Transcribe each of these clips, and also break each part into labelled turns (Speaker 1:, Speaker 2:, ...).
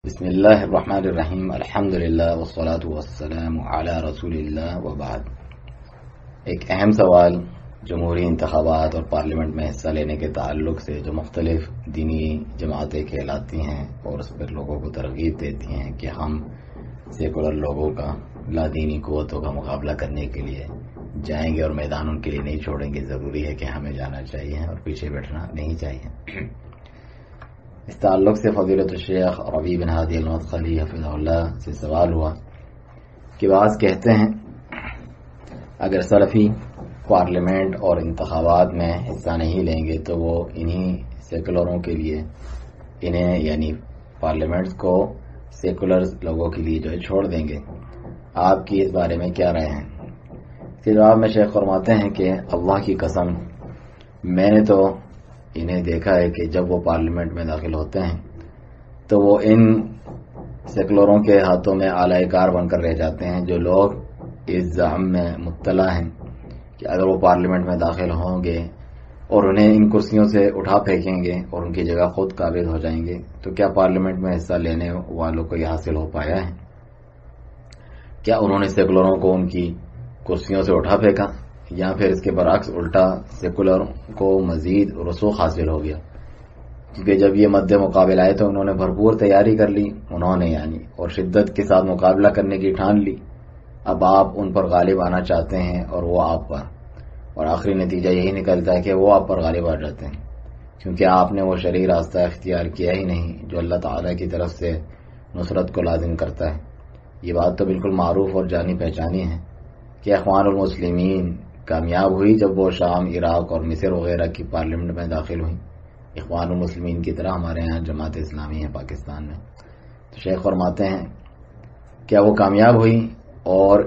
Speaker 1: بسم اللہ الرحمن الرحیم الحمد للہ والصلاة والسلام علی رسول اللہ وبعد۔ ایک اہم سوال جمہوری انتخابات اور پارلیمنٹ میں حصہ لینے کے تعلق سے جو مختلف دینی جماعتیں کہلاتی ہیں اور اس پر لوگوں کو ترغیب دیتی ہیں کہ ہم سیکولر لوگوں کا لا دینی قوتوں کا مقابلہ کرنے کے لیے جائیں گے اور میدان ان کے لیے نہیں چھوڑیں گے، ضروری ہے کہ ہمیں جانا چاہیے اور پیچھے بیٹھنا نہیں چاہیے۔ اس تعلق سے فضیلت الشیخ ربیع بن ہادی المدخلی حفظہ اللہ سے سوال ہوا کہ بعض کہتے ہیں اگر سلفی پارلیمنٹ اور انتخابات میں حصہ نہیں لیں گے تو وہ انہی سیکولروں کے لیے یعنی پارلیمنٹس کو سیکولر لوگوں کے لیے جو ہے چھوڑ دیں گے، آپ کی اس بارے میں کیا رائے ہیں؟ اس کے جواب میں شیخ فرماتے ہیں کہ اللہ کی قسم میں نے تو انہیں دیکھا ہے کہ جب وہ پارلیمنٹ میں داخل ہوتے ہیں تو وہ ان سیکولروں کے ہاتھوں میں اعلی کار بن کر رہ جاتے ہیں، جو لوگ اس زعم میں مبتلا ہیں کہ اگر وہ پارلیمنٹ میں داخل ہوں گے اور انہیں ان کرسیوں سے اٹھا پھینکیں گے اور ان کی جگہ خود قابض ہو جائیں گے تو کیا پارلیمنٹ میں حصہ لینے والوں کو یہ حاصل ہو پایا ہے؟ کیا انہوں نے سیکولروں کو ان کی کرسیوں سے اٹھا پھینکا یا پھر اس کے برعکس الٹا سیکولر کو مزید رسوخ حاصل ہو گیا؟ کیونکہ جب یہ مد مقابل آئے تو انہوں نے بھرپور تیاری کر لی، انہوں نے اور شدت کے ساتھ مقابلہ کرنے کی ٹھان لی۔ اب آپ ان پر غالب آنا چاہتے ہیں اور وہ آپ پر، اور آخری نتیجہ یہی نکلتا ہے کہ وہ آپ پر غالب آ جاتے ہیں، کیونکہ آپ نے وہ شرعی راستہ اختیار کیا ہی نہیں جو اللہ تعالیٰ کی طرف سے نصرت کو لازم کرتا ہے۔ یہ بات تو بالکل معروف اور جانی پہچانی ہے کہ اخوان المسلمین کامیاب ہوئی جب وہ شام، عراق اور مصر وغیرہ کی پارلیمنٹ میں داخل ہوئی، اخوان المسلمین کی طرح ہمارے ہاں جماعت اسلامی ہے پاکستان میں۔ تو شیخ فرماتے ہیں کیا وہ کامیاب ہوئی اور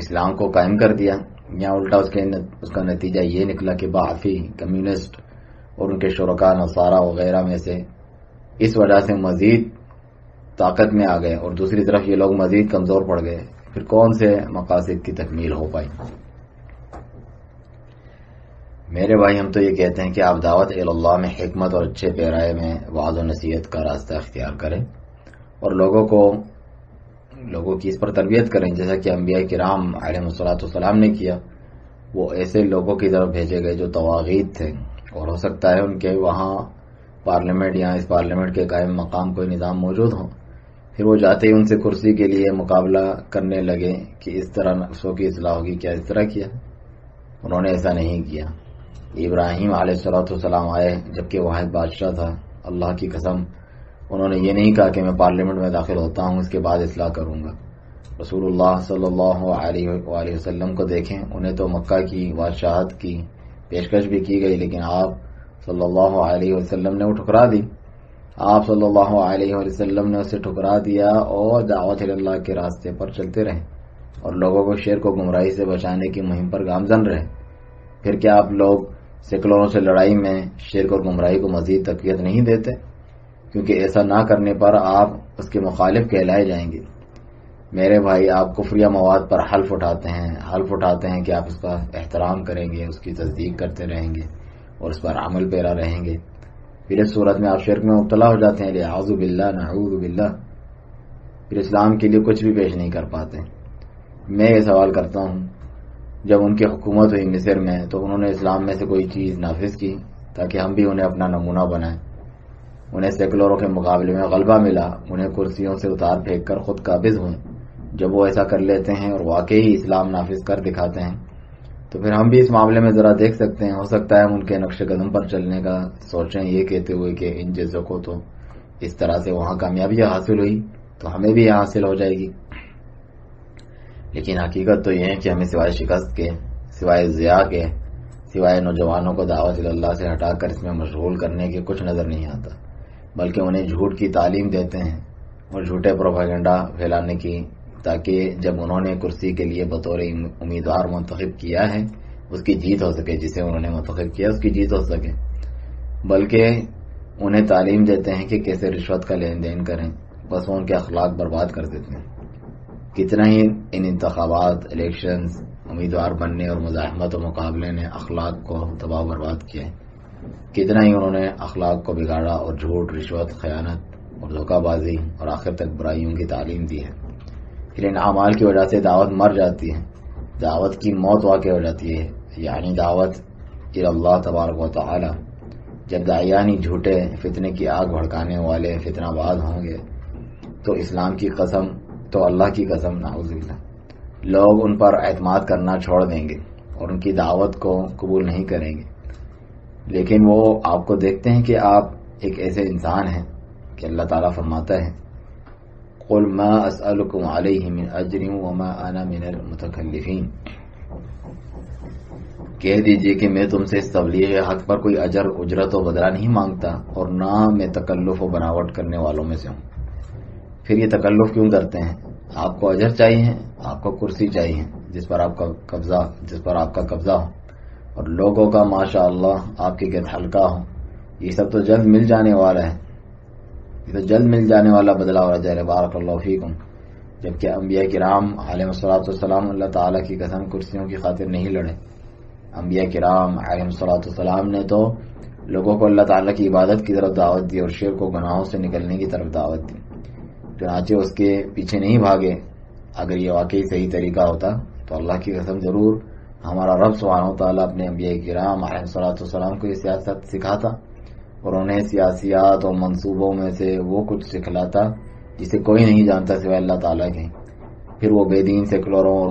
Speaker 1: اسلام کو قائم کر دیا، یا الٹا اس کا نتیجہ یہ نکلا کہ بعثی کمیونسٹ اور ان کے شرکاء نصارہ وغیرہ میں سے اس وجہ سے مزید طاقت میں آ گئے اور دوسری طرف یہ لوگ مزید کمزور پڑ گئے، پھر کون سے مقاصد کی تکمیل ہو پائی؟ میرے بھائی، ہم تو یہ کہتے ہیں کہ آپ دعوت اللہ میں حکمت اور اچھے پیرائے میں وعظ و نصیحت کا راستہ اختیار کریں اور لوگوں کی اس پر تربیت کریں، جیسا کہ انبیاء کرام علیہ الصلوۃ والسلام نے کیا۔ وہ ایسے لوگوں کی طرف بھیجے گئے جو طواغیت تھے، اور ہو سکتا ہے ان کے وہاں پارلیمنٹ یا اس پارلیمنٹ کے قائم مقام کوئی نظام موجود ہو، پھر وہ جاتے ہی ان سے کرسی کے لیے مقابلہ کرنے لگے کہ اس طرح نقصوں کی اصلاح ہوگی، کیا اس طرح کیا؟ انہوں نے ایسا نہیں کیا۔ ابراہیم علیہ الصلوۃ والسلام آئے جبکہ واحد بادشاہ تھا، اللہ کی قسم انہوں نے یہ نہیں کہا کہ میں پارلیمنٹ میں داخل ہوتا ہوں اس کے بعد اصلاح کروں گا۔ رسول اللہ صلی اللہ علیہ وآلہ وسلم کو دیکھیں، انہیں تو مکہ کی بادشاہت کی پیشکش بھی کی گئی لیکن آپ صلی اللہ علیہ وسلم نے وہ ٹھکرا دی۔ آپ صلی اللہ علیہ وسلم نے اسے ٹھکرا دیا اور دعوت اللہ کے راستے پر چلتے رہے اور لوگوں کو شر کو گمراہی سے بچانے کی مہم پر گامزن رہے۔ پھر کیا آپ لوگ سیکولروں سے لڑائی میں شرک اور گمراہی کو مزید تقویت نہیں دیتے؟ کیونکہ ایسا نہ کرنے پر آپ اس کے مخالف کہلائے جائیں گے۔ میرے بھائی، آپ کفریہ مواد پر حلف اٹھاتے ہیں کہ آپ اس کا احترام کریں گے، اس کی تصدیق کرتے رہیں گے اور اس پر عمل پیرا رہیں گے، پھر اس صورت میں آپ شرک میں مبتلا ہو جاتے ہیں، اعوذ باللہ نعوذ باللہ، پھر اسلام کے لیے کچھ بھی پیش نہیں کر پاتے۔ میں یہ سوال کرتا ہوں، جب ان کی حکومت ہوئی مصر میں تو انہوں نے اسلام میں سے کوئی چیز نافذ کی تاکہ ہم بھی انہیں اپنا نمونہ بنائیں؟ انہیں سیکولروں کے مقابلے میں غلبہ ملا، انہیں کرسیوں سے اتار پھینک کر خود قابض ہوئے۔ جب وہ ایسا کر لیتے ہیں اور واقعی اسلام نافذ کر دکھاتے ہیں تو پھر ہم بھی اس معاملے میں ذرا دیکھ سکتے ہیں، ہو سکتا ہے ہم ان کے نقش قدم پر چلنے کا سوچیں، یہ کہتے ہوئے کہ ان جیسوں کو تو اس طرح سے وہاں کامیابی حاصل ہوئی تو ہمیں بھی یہاں حاصل ہو جائے گی۔ لیکن حقیقت تو یہ ہے کہ ہمیں سوائے شکست کے، سوائے ضیاع کے، سوائے نوجوانوں کو دعوت اللہ سے ہٹا کر اس میں مشغول کرنے کے کچھ نظر نہیں آتا، بلکہ انہیں جھوٹ کی تعلیم دیتے ہیں اور جھوٹے پروپیگنڈا پھیلانے کی، تاکہ جب انہوں نے کرسی کے لیے بطور امیدوار منتخب کیا ہے اس کی جیت ہو سکے، جسے انہوں نے منتخب کیا اس کی جیت ہو سکے، بلکہ انہیں تعلیم دیتے ہیں کہ کیسے رشوت کا لین دین کریں، بس وہ ان کے اخلاق برباد کر دیتے ہیں۔ کتنا ہی ان انتخابات، الیکشنز، امیدوار بننے اور مزاحمت و مقابلے نے اخلاق کو تباہ برباد کیا ہے، کتنا ہی انہوں نے اخلاق کو بگاڑا اور جھوٹ، رشوت، خیانت اور دھوکہ بازی اور آخر تک برائیوں کی تعلیم دی ہے. پھر ان اعمال کی وجہ سے دعوت مر جاتی ہے، دعوت کی موت واقع ہو جاتی ہے. یعنی دعوت اللہ تبارک و تعالی جب داعیانی جھوٹے فتنے کی آگ بھڑکانے والے فتنہ باز ہوں گے تو اسلام کی قسم، تو اللہ کی قسم نعوذ باللہ، لوگ ان پر اعتماد کرنا چھوڑ دیں گے اور ان کی دعوت کو قبول نہیں کریں گے. لیکن وہ آپ کو دیکھتے ہیں کہ آپ ایک ایسے انسان ہیں کہ اللہ تعالیٰ فرماتا ہے قل ما اسألکم علیہ من اجر وما انا من المتکلفین، کہہ دیجئے کہ میں تم سے اس تبلیغ حق پر کوئی اجر اجرت و بدلہ نہیں مانگتا اور نہ میں تکلف و بناوٹ کرنے والوں میں سے ہوں. پھر یہ تکلف کیوں کرتے ہیں؟ آپ کو اجر چاہیے، آپ کو کرسی چاہیے جس پر آپ کا قبضہ ہو، اور لوگوں کا ماشاء اللہ آپ کے گرد حلقہ ہو. یہ سب تو جلد مل جانے والا ہے، یہ تو جلد مل جانے والا بدلہ اور اجر ہے. بارک اللہ فیکم. جبکہ انبیاء کرام علیہ الصلوۃ والسلام اللہ تعالیٰ کی قسم کرسیوں کی خاطر نہیں لڑے. انبیاء کرام علیہ الصلوۃ والسلام نے تو لوگوں کو اللہ تعالیٰ کی عبادت کی طرف دعوت دی اور شرک و گناہوں سے نکلنے کی طرف دعوت دی. چنانچہ اس کے پیچھے نہیں بھاگے. اگر یہ واقعی صحیح طریقہ ہوتا تو اللہ کی قسم ضرور ہمارا رب سبحانہ و تعالیٰ اپنے انبیاء کرام علیہ الصلوۃ والسلام کو یہ سیاست سکھاتا اور انہیں سیاسیات اور منصوبوں میں سے وہ کچھ سکھلاتا جسے کوئی نہیں جانتا سوائے اللہ تعالیٰ کے. پھر وہ بے دین سیکولروں اور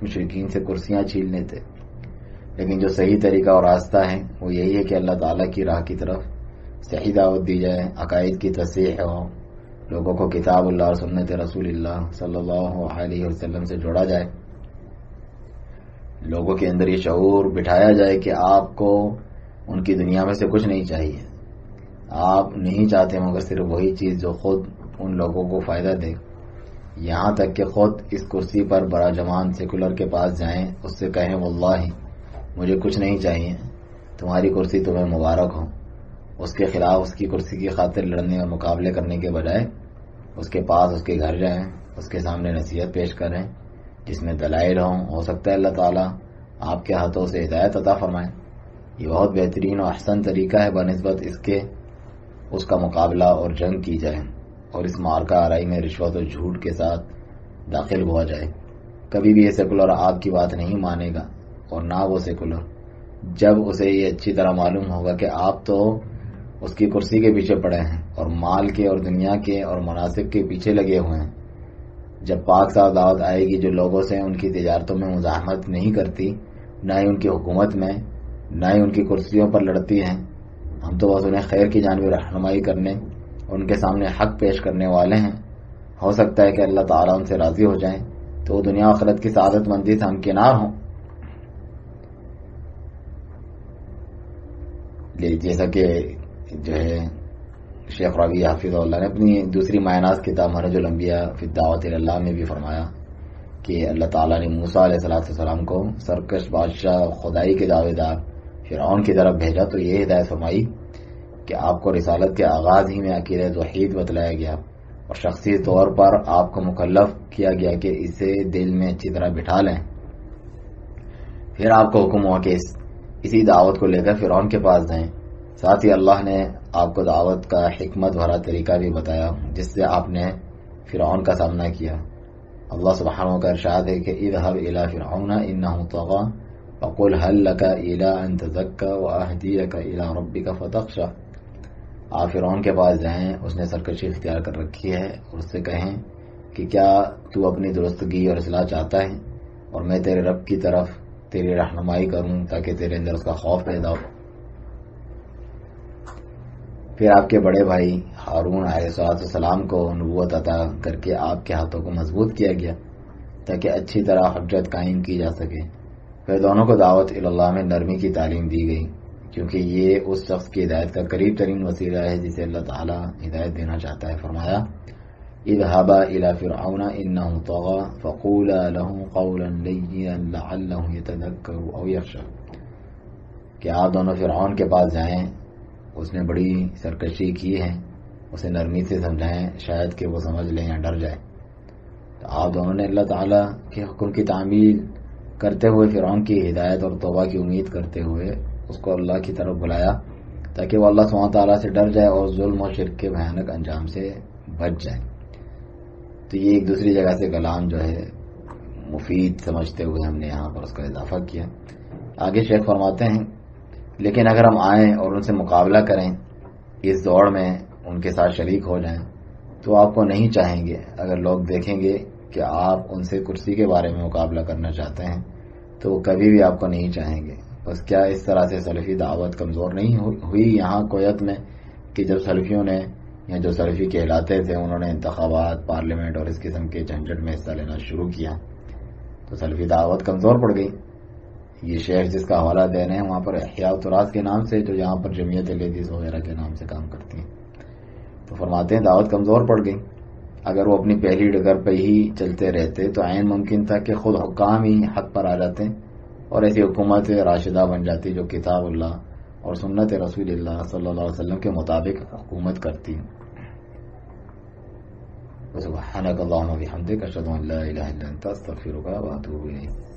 Speaker 1: مشرکین سے کرسیاں چھین لیتے. لیکن جو صحیح طریقہ اور راستہ ہے وہ یہی ہے کہ اللہ تعالیٰ کی راہ کی طرف صحیح دعوت دی جائے، عقائد کی تصحیح ہو، لوگوں کو کتاب اللہ اور سنت رسول اللہ صلی اللہ علیہ وسلم سے جوڑا جائے، لوگوں کے اندر یہ شعور بٹھایا جائے کہ آپ کو ان کی دنیا میں سے کچھ نہیں چاہیے. آپ نہیں چاہتے مگر صرف وہی چیز جو خود ان لوگوں کو فائدہ دے. یہاں تک کہ خود اس کرسی پر براجمان سیکولر کے پاس جائیں، اس سے کہیں واللہ مجھے کچھ نہیں چاہیے، تمہاری کرسی تمہیں مبارک ہو. اس کے خلاف اس کی کرسی کی خاطر لڑنے اور مقابلے کرنے کے بجائے اس کے پاس اس کے گھر جائیں، اس کے سامنے نصیحت پیش کریں جس میں دلائل ہوں. ہو سکتا ہے اللہ تعالیٰ آپ کے ہاتھوں سے ہدایت عطا فرمائے. یہ بہت بہترین اور احسن طریقہ ہے بنسبت اس کے اس کا مقابلہ اور جنگ کی جائے اور اس معرکہ آرائی میں رشوت اور جھوٹ کے ساتھ داخل ہوا جائے. کبھی بھی یہ سیکولر آپ کی بات نہیں مانے گا اور نہ وہ سیکولر. جب اسے یہ اچھی طرح معلوم ہوگا کہ آپ تو اس کی کرسی کے پیچھے پڑے ہیں اور مال کے اور دنیا کے اور مناصب کے پیچھے لگے ہوئے ہیں. جب پاک صاف دعوت آئے گی جو لوگوں سے ان کی تجارتوں میں مزاحمت نہیں کرتی، نہ ہی ان کی حکومت میں، نہ ہی ان کی کرسیوں پر لڑتی ہیں، ہم تو بس انہیں خیر کی جانب رہنمائی کرنے اور ان کے سامنے حق پیش کرنے والے ہیں. ہو سکتا ہے کہ اللہ تعالیٰ ان سے راضی ہو جائیں تو وہ دنیا و آخرت کی سعادت مندی سے ہمکنار ہوں. جیسا کہ جو ہے شیخ ربیع حافظ اللہ نے اپنی دوسری معناس کتاب منہج الانبیاء فی الدعوۃ الی اللہ میں بھی فرمایا کہ اللہ تعالیٰ نے موسیٰ علیہ السلام کو سرکش بادشاہ خدائی کے دعوے دار فرعون کی طرف بھیجا تو یہ ہدایت فرمائی کہ آپ کو رسالت کے آغاز ہی میں عقیدہ توحید بتلایا گیا اور شخصی طور پر آپ کو مکلف کیا گیا کہ اسے دل میں اچھی طرح بٹھا لیں. پھر آپ کو حکم ہوا کہ اسی دعوت کو لے کر فرعون کے پاس جائیں. ساتھ ہی اللہ نے آپ کو دعوت کا حکمت بھرا طریقہ بھی بتایا جس سے آپ نے فرعون کا سامنا کیا. اللہ سبحانہ کا ارشاد ہے کہ اذهب الى فرعون انه طغى فقل هل لك الى ان تزكى واهديك الى ربك فتخشى. آپ فرعون کے پاس جائیں، اس نے سرکشی اختیار کر رکھی ہے، اور اس سے کہیں کہ کیا تو اپنی درستگی اور اصلاح چاہتا ہے اور میں تیرے رب کی طرف تیری رہنمائی کروں تاکہ تیرے اندر اس کا خوف پیدا ہو. پھر آپ کے بڑے بھائی ہارون علیہ السلام کو نبوت عطا کر کے آپ کے ہاتھوں کو مضبوط کیا گیا تاکہ اچھی طرح حجت قائم کی جا سکے. پھر دونوں کو دعوت اللہ میں نرمی کی تعلیم دی گئی کیونکہ یہ اس شخص کی ہدایت کا قریب ترین وسیلہ ہے جسے اللہ تعالیٰ ہدایت دینا چاہتا ہے. فرمایا اذهبا الى فرعون انه طغى فقولا له قولا لينا لعله يتذكر او يخشى. کہ آپ دونوں فرعون کے پاس جائیں، اس نے بڑی سرکشی کی ہے، اسے نرمی سے سمجھائیں شاید کہ وہ سمجھ لیں یا ڈر جائے. تو آپ دونوں نے اللہ تعالیٰ کے حکم کی تعمیل کرتے ہوئے فرعون کی ہدایت اور توبہ کی امید کرتے ہوئے اس کو اللہ کی طرف بلایا تاکہ وہ اللہ سبحانہ تعالیٰ سے ڈر جائے اور ظلم و شرک کے بھیانک انجام سے بچ جائے. تو یہ ایک دوسری جگہ سے کلام جو ہے مفید سمجھتے ہوئے ہم نے یہاں پر اس کا اضافہ کیا. آگے شیخ فرماتے ہیں لیکن اگر ہم آئیں اور ان سے مقابلہ کریں، اس دوڑ میں ان کے ساتھ شریک ہو جائیں، تو آپ کو نہیں چاہیں گے. اگر لوگ دیکھیں گے کہ آپ ان سے کرسی کے بارے میں مقابلہ کرنا چاہتے ہیں تو وہ کبھی بھی آپ کو نہیں چاہیں گے. بس کیا اس طرح سے سلفی دعوت کمزور نہیں ہوئی یہاں کویت میں کہ جب سلفیوں نے یا جو سلفی کہلاتے تھے انہوں نے انتخابات، پارلیمنٹ اور اس قسم کے جھنجٹ میں حصہ لینا شروع کیا تو سلفی دعوت کمزور پڑ گئی. یہ شیخ جس کا حوالہ دے رہے ہیں وہاں پر احیاء التراث کے نام سے، جو یہاں پر جمعیت لیڈیز وغیرہ کے نام سے کام کرتی ہیں، تو فرماتے ہیں دعوت کمزور پڑ گئی. اگر وہ اپنی پہلی ڈگر پہ ہی چلتے رہتے تو عین ممکن تھا کہ خود حکام ہی حق پر آ جاتے اور ایسی حکومت راشدہ بن جاتی جو کتاب اللہ اور سنت رسول اللہ صلی اللہ علیہ وسلم کے مطابق حکومت کرتی. سبحانک اللہم و بحمدک اشہد ان لا الہ الا انت استغفرک و اتوب الیک.